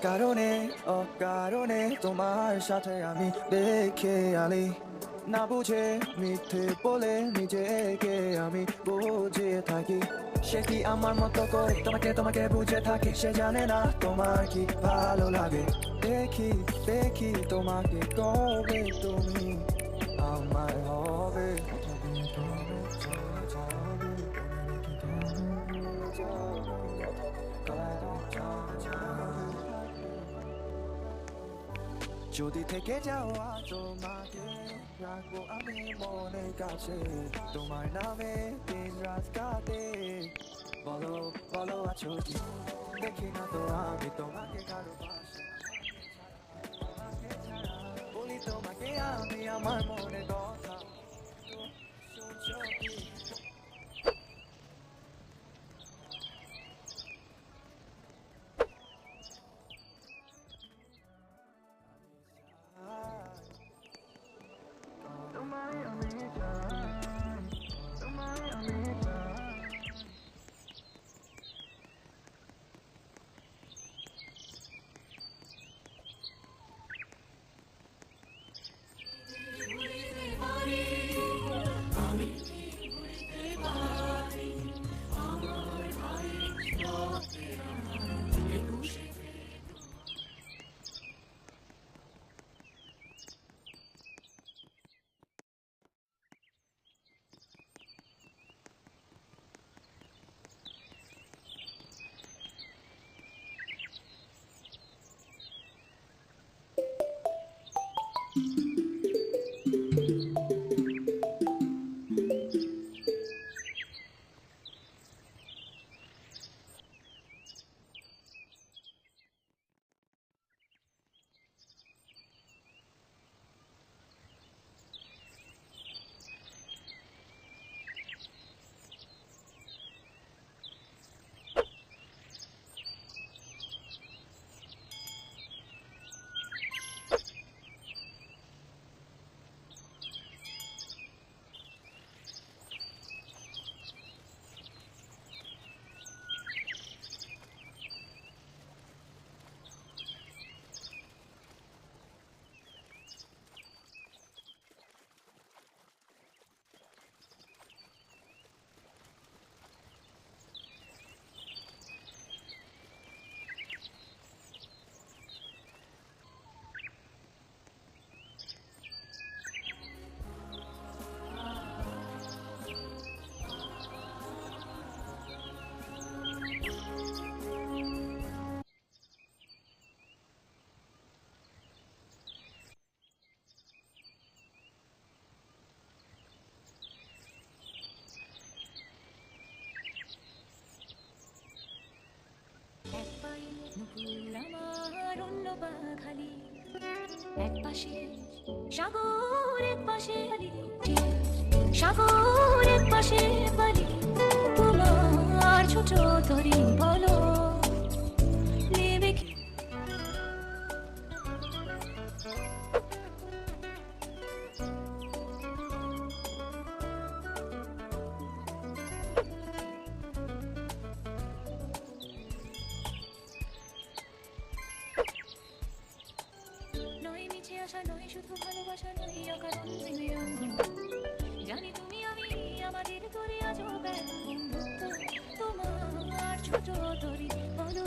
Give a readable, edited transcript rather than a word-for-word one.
কারণে অকারণে তোমার সাথে আমি দেখে আলি না বুঝে মিথ্যে বলে নিজেকে আমি বুঝিয়ে থাকি সে কি আমার মতো করে তোমাকে তোমাকে বুঝে থাকি সে জানে না তোমার কি ভালো লাগে দেখি দেখি তোমাকে কবে তুমি আমার হবে যদি থেকে যাও তোমাকে রাখবো আমি মনের কাছে তোমার নামে দিন রাত কাটে বলো বলো আছো কি দেখি না তো আমি তোমাকে কারো পাশে বলি তোমাকে আমি আমার মনের কথা শুনছো কি আমার অন্য পা খালি এক পাশে সাগর এক পাশে বালি সাগর এক পাশে বালি তোমার ছোট তরি বলো নেবে কি নয় শুধু ভালোবাসা নয় অকারণ জানি তুমি আমি আমাদের করে আজও বন্ধুত্ব তোমার ছোট তরি বলো